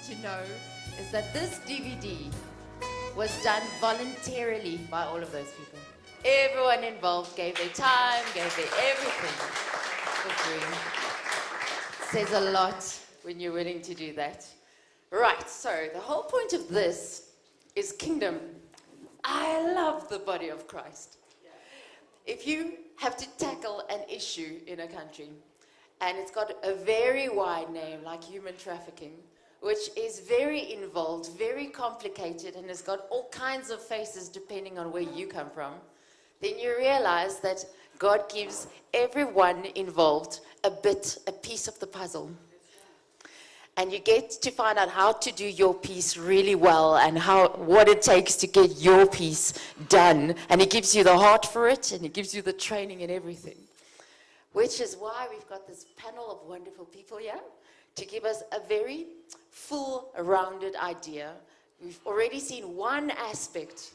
to know is that this DVD was done voluntarily by all of those people. Everyone involved gave their time, gave their everything for free. It says a lot when you're willing to do that. Right, so the whole point of this is kingdom. I love the body of Christ. If you have to tackle an issue in a country, and it's got a very wide name, like human trafficking, which is very involved, very complicated, and has got all kinds of faces depending on where you come from, then you realize that God gives everyone involved a piece of the puzzle. And you get to find out how to do your piece really well and what it takes to get your piece done. And He gives you the heart for it, and He gives you the training and everything. Which is why we've got this panel of wonderful people here to give us a very full, rounded idea. We've already seen one aspect.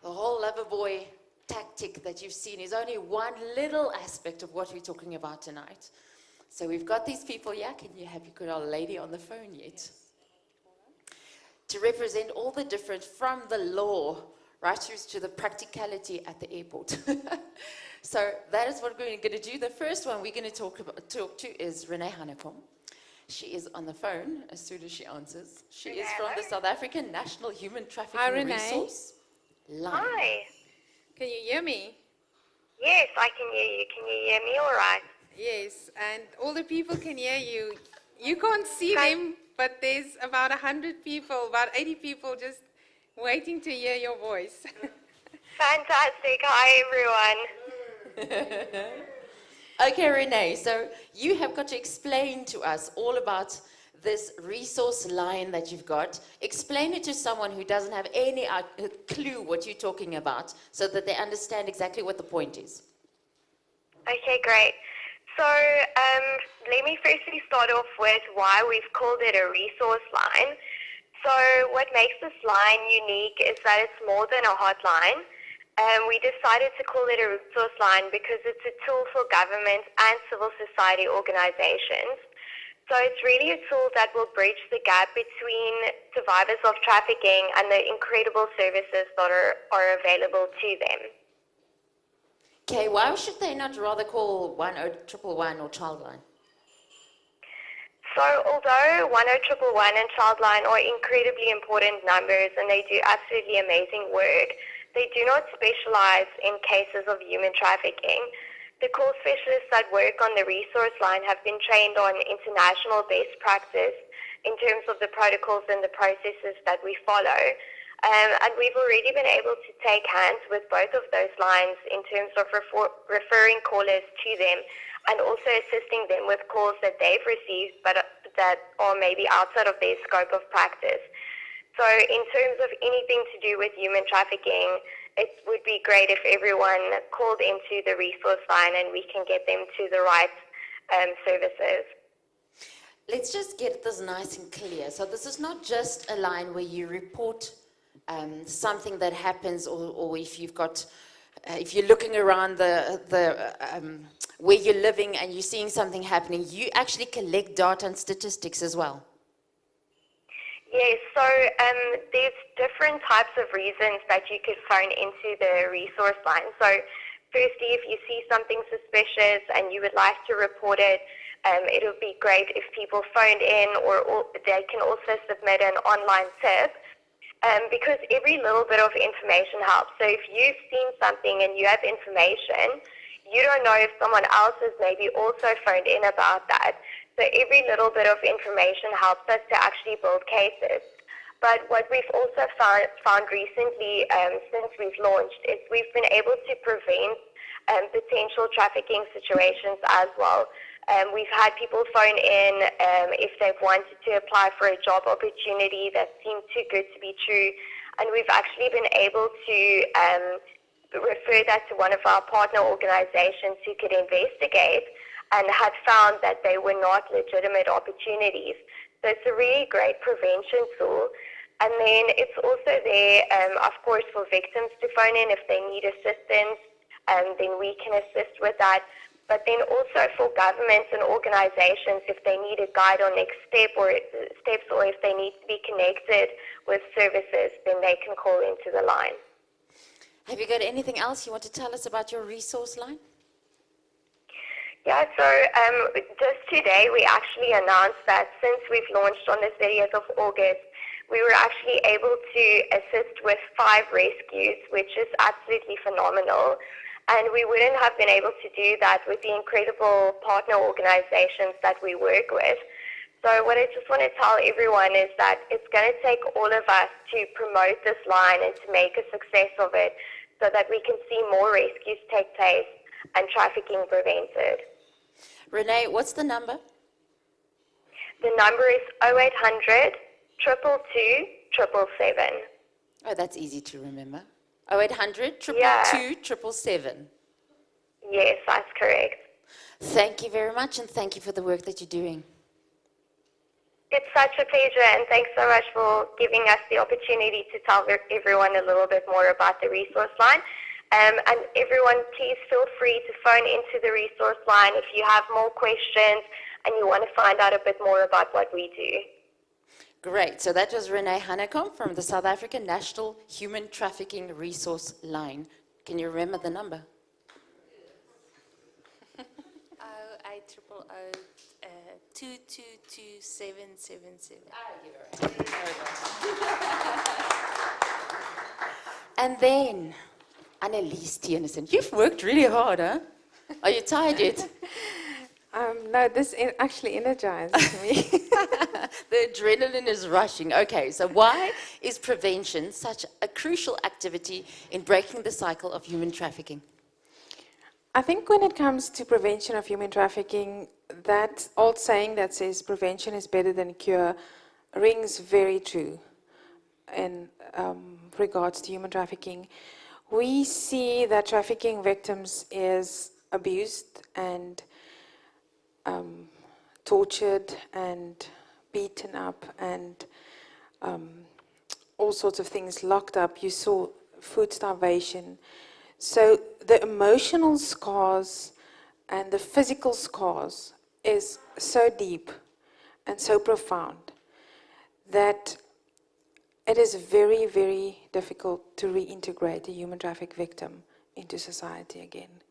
The whole lover boy tactic that you've seen is only one little aspect of what we're talking about tonight. So we've got these people here. Have you got our lady on the phone yet? To represent all the different, from the law right through to the practicality at the airport. So that is what we're going to do. The first one we're going to talk to is Rene Hanekom. She is on the phone as soon as she answers. She is from the South African National Human Trafficking Resource Line. Hi. Can you hear me? Yes, I can hear you. Can you hear me all right? Yes, and all the people can hear you. You can't see them, but there's about 100 people, about 80 people just waiting to hear your voice. Fantastic. Hi, everyone. Okay, Rene, so you have got to explain to us all about this resource line that you've got. Explain it to someone who doesn't have any clue what you're talking about, so that they understand exactly what the point is. Okay, great. So let me firstly start off with why we've called it a resource line. So what makes this line unique is that it's more than a hotline. We decided to call it a resource line because it's a tool for government and civil society organizations. So it's really a tool that will bridge the gap between survivors of trafficking and the incredible services that are available to them. Okay, why should they not rather call 10111 or Childline? So although 10111 and Childline are incredibly important numbers and they do absolutely amazing work, they do not specialize in cases of human trafficking. The call specialists that work on the resource line have been trained on international best practice in terms of the protocols and the processes that we follow. And we've already been able to take hands with both of those lines in terms of referring callers to them and also assisting them with calls that they've received but that are maybe outside of their scope of practice. So in terms of anything to do with human trafficking, it would be great if everyone called into the resource line and we can get them to the right services. Let's just get this nice and clear. So this is not just a line where you report something that happens, or if you've got, if you're looking around where you're living and you're seeing something happening, you actually collect data and statistics as well. Yes, so there's different types of reasons that you could phone into the resource line. So firstly, if you see something suspicious and you would like to report it, it would be great if people phoned in, or they can also submit an online tip. Because every little bit of information helps. So if you've seen something and you have information, you don't know if someone else has maybe also phoned in about that. So every little bit of information helps us to actually build cases. But what we've also found recently, since we've launched, is we've been able to prevent potential trafficking situations as well. We've had people phone in if they've wanted to apply for a job opportunity that seemed too good to be true, and we've actually been able to refer that to one of our partner organizations who could investigate and had found that they were not legitimate opportunities. So it's a really great prevention tool. And then it's also there, of course, for victims to phone in if they need assistance, then we can assist with that. But then also for governments and organizations, if they need a guide on next step or steps or if they need to be connected with services, then they can call into the line. Have you got anything else you want to tell us about your resource line? Yeah, so just today we actually announced that since we've launched on the 30th of August, we were actually able to assist with 5 rescues, which is absolutely phenomenal. And we wouldn't have been able to do that with the incredible partner organizations that we work with. So what I just want to tell everyone is that it's going to take all of us to promote this line and to make a success of it so that we can see more rescues take place and trafficking prevented. Rene, what's the number? The number is 0800 222 777. Oh, that's easy to remember. 0800 222 777. Yes, that's correct. Thank you very much, and thank you for the work that you're doing. It's such a pleasure, and thanks so much for giving us the opportunity to tell everyone a little bit more about the resource line. And everyone, please feel free to phone into the resource line if you have more questions and you want to find out a bit more about what we do. Great. So that was Rene Hanekom from the South African National Human Trafficking Resource Line. Can you remember the number? 0800 222 777. And then, Annelize Theunissen. You've worked really hard, huh? Are you tired yet? No, this actually energizes me. The adrenaline is rushing. Okay, so why is prevention such a crucial activity in breaking the cycle of human trafficking? I think when it comes to prevention of human trafficking, that old saying that says prevention is better than cure rings very true in regards to human trafficking. We see that trafficking victims is abused and tortured and beaten up and all sorts of things, locked up. You saw food starvation. So the emotional scars and the physical scars is so deep and so profound that it is very, very difficult to reintegrate a human traffic victim into society again.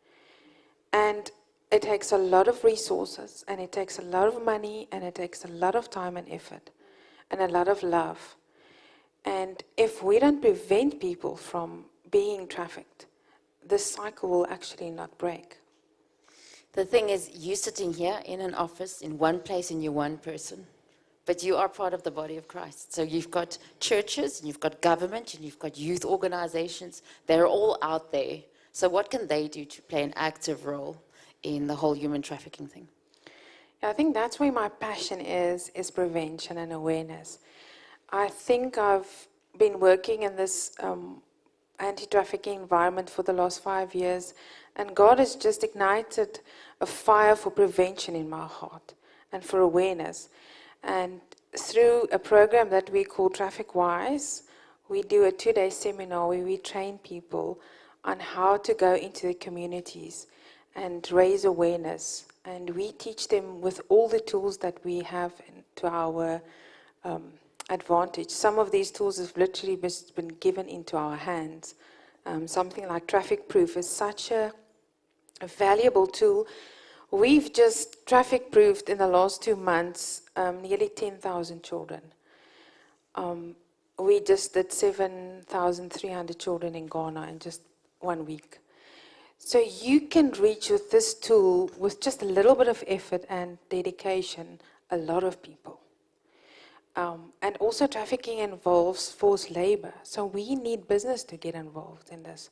And it takes a lot of resources, and it takes a lot of money, and it takes a lot of time and effort, and a lot of love. And if we don't prevent people from being trafficked, this cycle will actually not break. The thing is, you're sitting here in an office, in one place, and you're one person. But you are part of the body of Christ. So you've got churches, and you've got government, and you've got youth organizations. They're all out there. So what can they do to play an active role in the whole human trafficking thing? I think that's where my passion is prevention and awareness. I think I've been working in this anti-trafficking environment for the last 5 years, and God has just ignited a fire for prevention in my heart and for awareness. And through a program that we call Traffic Wise, we do a 2-day seminar where we train people on how to go into the communities and raise awareness. And we teach them with all the tools that we have to our advantage. Some of these tools have literally been given into our hands. Something like Traffic Proof is such a valuable tool. We've just traffic proofed in the last 2 months nearly 10,000 children. We just did 7,300 children in Ghana in just 1 week. So you can reach with this tool, with just a little bit of effort and dedication, a lot of people. And also trafficking involves forced labor. So we need business to get involved in this.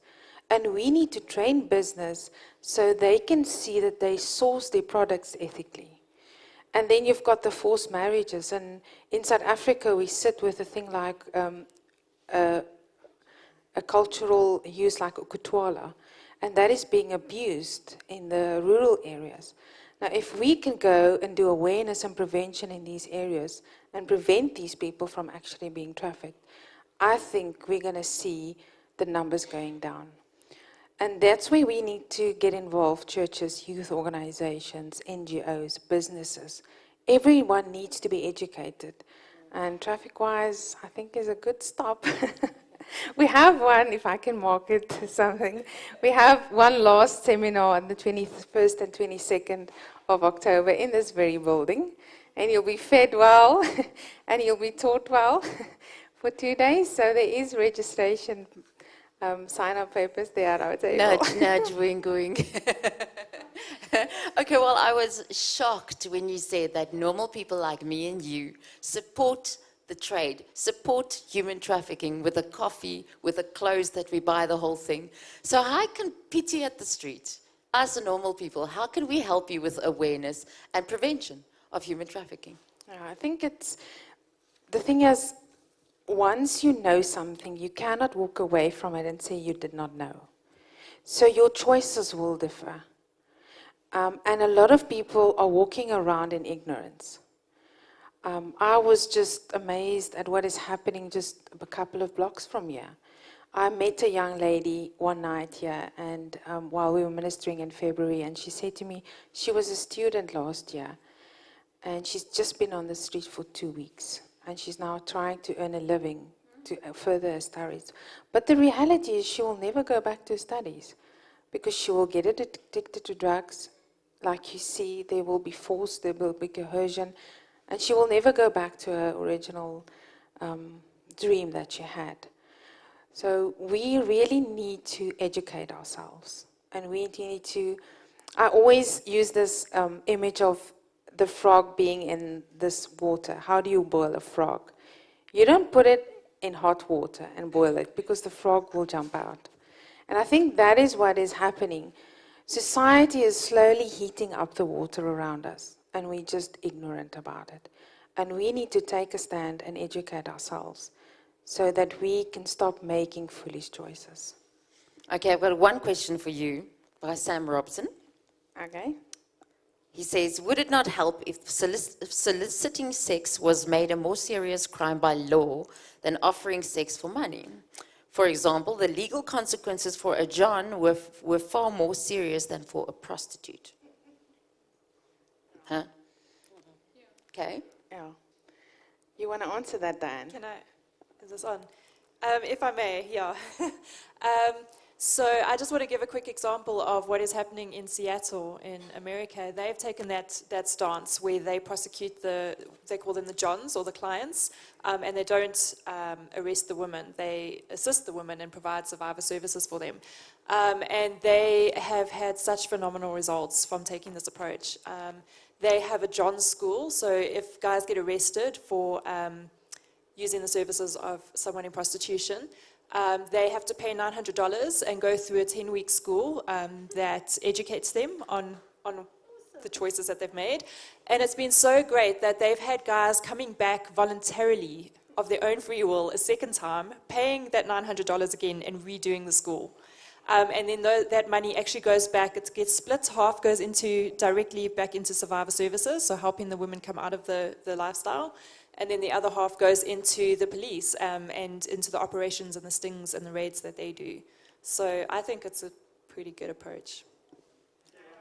And we need to train business so they can see that they source their products ethically. And then you've got the forced marriages. And in South Africa, we sit with a thing like a cultural use like ukutwala. And that is being abused in the rural areas. Now, if we can go and do awareness and prevention in these areas and prevent these people from actually being trafficked, I think we're going to see the numbers going down. And that's where we need to get involved, churches, youth organizations, NGOs, businesses. Everyone needs to be educated And traffic-wise, I think is a good stop. We have one, if I can market something, we have one last seminar on the 21st and 22nd of October in this very building. And you'll be fed well, and you'll be taught well for 2 days. So there is registration, sign-up papers there at our table. Nudge, nudge, wink, wink. Okay, well, I was shocked when you said that normal people like me and you support the trade, support human trafficking with a coffee, with the clothes that we buy, the whole thing. So how can pity at the street, us normal people, how can we help you with awareness and prevention of human trafficking? I think the thing is, once you know something, you cannot walk away from it and say you did not know. So your choices will differ. And a lot of people are walking around in ignorance. I was just amazed at what is happening just a couple of blocks from here. I met a young lady one night here, and while we were ministering in February, and she said to me, she was a student last year, and she's just been on the street for 2 weeks, and she's now trying to earn a living to further her studies. But the reality is she will never go back to studies, because she will get addicted to drugs. Like you see, there will be force, there will be coercion, and she will never go back to her original dream that she had. So we really need to educate ourselves, and we need to, I always use this image of the frog being in this water. How do you boil a frog? You don't put it in hot water and boil it, because the frog will jump out. And I think that is what is happening. Society is slowly heating up the water around us, and we're just ignorant about it. And we need to take a stand and educate ourselves so that we can stop making foolish choices. Okay, I've got one question for you by Sam Robson. Okay. He says, would it not help if soliciting sex was made a more serious crime by law than offering sex for money? For example, the legal consequences for a John were far more serious than for a prostitute. Huh? Okay. Yeah. You want to answer that, Diane? Can I? Is this on? If I may, yeah. So I just want to give a quick example of what is happening in Seattle in America. They've taken that stance where they prosecute they call them the Johns or the clients, and they don't arrest the women. They assist the women and provide survivor services for them. And they have had such phenomenal results from taking this approach. They have a John's school, so if guys get arrested for using the services of someone in prostitution, they have to pay $900 and go through a 10-week school that educates them on the choices that they've made. And it's been so great that they've had guys coming back voluntarily of their own free will a second time, paying that $900 again and redoing the school. And then that money actually goes back, it gets split, half goes directly back into survivor services, so helping the women come out of the lifestyle. And then the other half goes into the police and into the operations and the stings and the raids that they do. So I think it's a pretty good approach.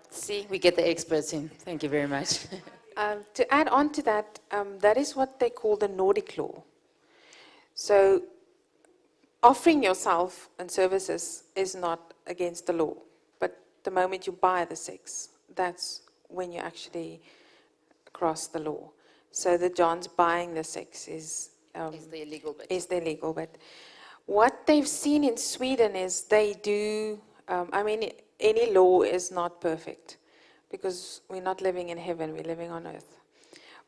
See, we get the experts in. Thank you very much. To add on to that, that is what they call the Nordic Law. So offering yourself and services is not against the law, but the moment you buy the sex, that's when you actually cross the law. So the Johns buying the sex is the illegal bit. Is the illegal bit. What they've seen in Sweden is they do, any law is not perfect, because we're not living in heaven, we're living on earth.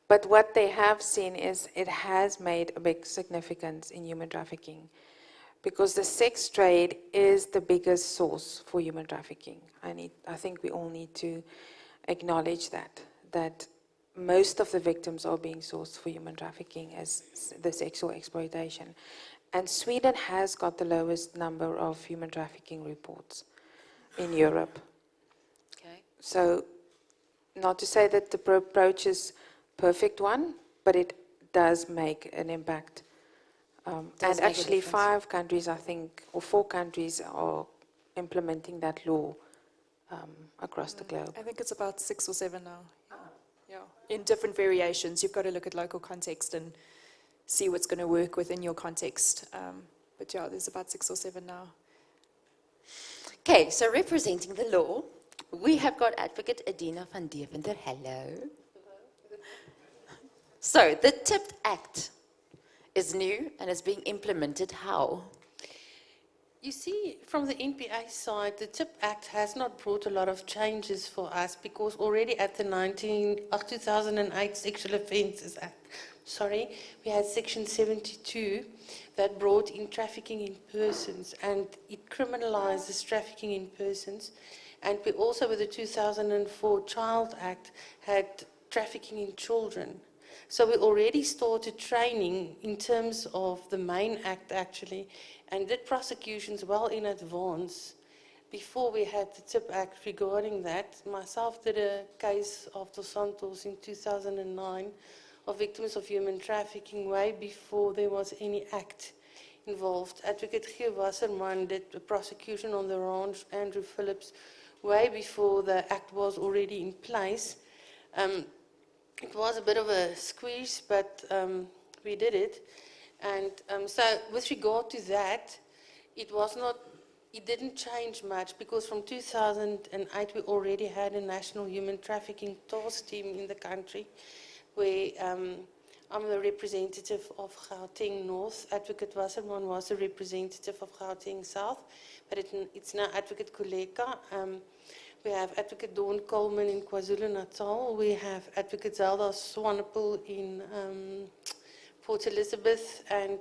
But what they have seen is it has made a big significance in human trafficking, because the sex trade is the biggest source for human trafficking. I think we all need to acknowledge that most of the victims are being sourced for human trafficking as the sexual exploitation. And Sweden has got the lowest number of human trafficking reports in Europe. Okay. So, not to say that the approach is perfect one, but it does make an impact. And actually 5 countries, I think, or 4 countries are implementing that law across the globe. I think it's about 6 or 7 now. Yeah. In different variations. You've got to look at local context and see what's going to work within your context. But yeah, there's about 6 or 7 now. Okay, so representing the law, we have got Advocate Adina van Deventer. Hello. So, the TIP Act is new and is being implemented. How? You see, from the NPA side, the TIP Act has not brought a lot of changes for us because already at the 2008 Sexual Offences Act, we had Section 72 that brought in trafficking in persons, and it criminalizes trafficking in persons. And we also, with the 2004 Child Act, had trafficking in children. So we already started training in terms of the main act, actually, and did prosecutions well in advance before we had the TIP Act regarding that. Myself did a case of Dos Santos in 2009 of victims of human trafficking way before there was any act involved. Advocate Gio Wasserman did a prosecution on the ranch, Andrew Phillips, way before the act was already in place. It was a bit of a squeeze, but we did it. And so with regard to that, it didn't change much because from 2008 we already had a national human trafficking task team in the country where I'm the representative of Gauteng North. Advocate Wasserman was the representative of Gauteng South, but it's now Advocate Kuleka. We have Advocate Dawn Coleman in KwaZulu-Natal. We have Advocate Zelda Swanepoel in Port Elizabeth, and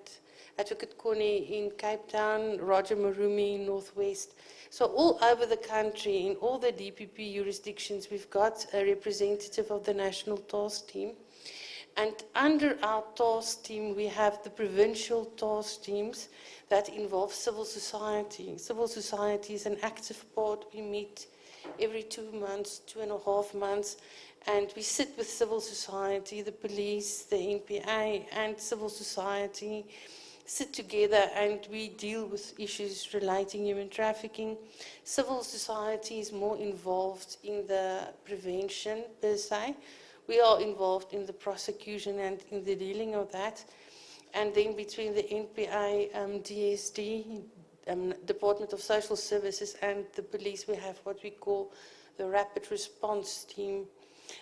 Advocate Connie in Cape Town, Roger Marumi in Northwest. So all over the country, in all the DPP jurisdictions, we've got a representative of the National Task Team. And under our task team, we have the provincial task teams that involve civil society. Civil society is an active part. We meet every 2 months, 2.5 months, and we sit with civil society, the police, the NPA, and civil society, sit together and we deal with issues relating human trafficking. Civil society is more involved in the prevention per se. We are involved in the prosecution and in the dealing of that. And then between the NPA, DSD, Department of Social Services, and the police, we have what we call the Rapid Response Team.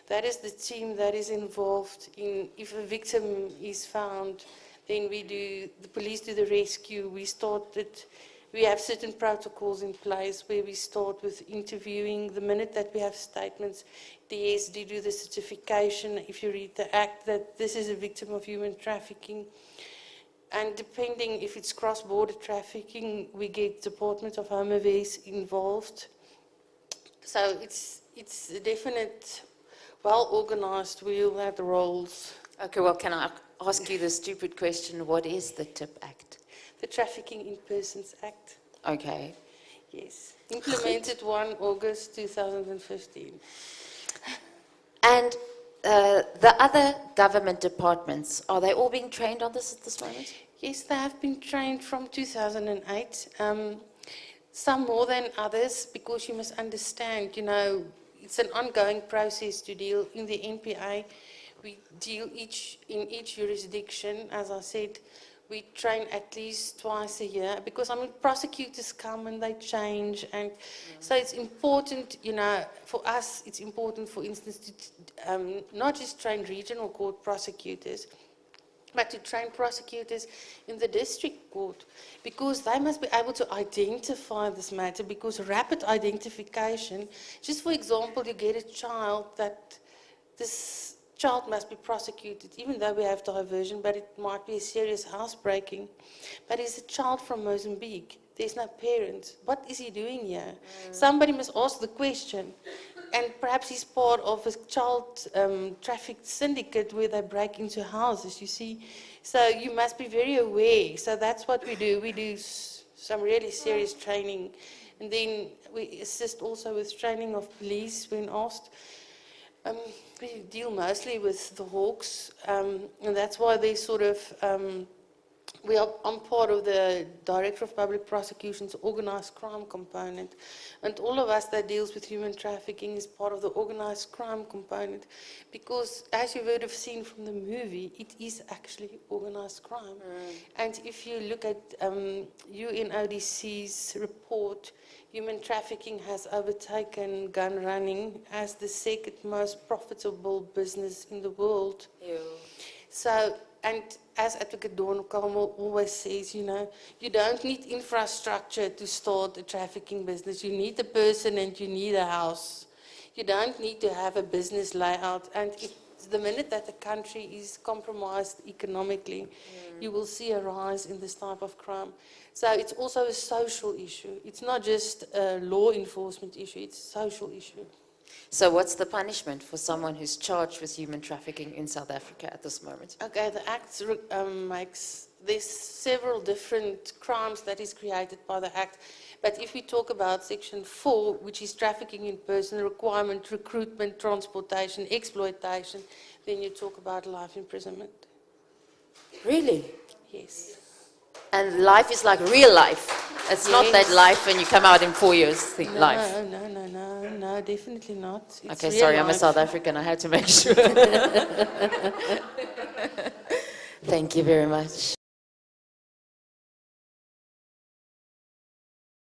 That is the team that is involved in, if a victim is found, then the police do the rescue. We have certain protocols in place where we start with interviewing. The minute that we have statements, DSD do the certification, if you read the act, that this is a victim of human trafficking. And depending if it's cross-border trafficking, we get Department of Home Affairs involved. So it's a definite, well-organized wheel that rolls. Okay, well, can I ask you the stupid question, what is the TIP Act? The Trafficking in Persons Act. Okay. Yes. Implemented 1 August 2015. And the other government departments, are they all being trained on this at this moment? Yes, they have been trained from 2008. Some more than others, because you must understand, it's an ongoing process to deal. In the NPA, we deal in each jurisdiction. As I said, we train at least twice a year because, prosecutors come and they change. And so it's important, for us, it's important, for instance, to not just train regional court prosecutors, but to train prosecutors in the district court, because they must be able to identify this matter, because rapid identification, just for example, you get a child that this child must be prosecuted, even though we have diversion, but it might be a serious housebreaking. But it's a child from Mozambique. There's no parents. What is he doing here? Somebody must ask the question. And perhaps he's part of a child traffic syndicate where they break into houses, you see. So you must be very aware. So that's what we do. We do some really serious training. And then we assist also with training of police when asked. We deal mostly with the hawks, and that's why there's sort of I'm part of the Director of Public Prosecution's organised crime component, and all of us that deals with human trafficking is part of the organised crime component, because as you would have seen from the movie, it is actually organised crime. And if you look at UNODC's report, human trafficking has overtaken gun running as the second most profitable business in the world. So, and as Advocate Dawn Kalmal always says, you know, you don't need infrastructure to start a trafficking business. You need a person and you need a house. You don't need to have a business layout. And the minute that the country is compromised economically, you will see a rise in this type of crime. So it's also a social issue. It's not just a law enforcement issue, it's a social issue. So what's the punishment for someone who's charged with human trafficking in South Africa at this moment? Okay, the Act there's several different crimes that is created by the Act. But if we talk about Section 4, which is trafficking in person, requirement, recruitment, transportation, exploitation, then you talk about life imprisonment. Really? Yes. And life is like real life. It's not that life when you come out in 4 years thing, life. No, definitely not. It's Okay, real sorry, I'm a life. South African. I had to make sure. Thank you very much.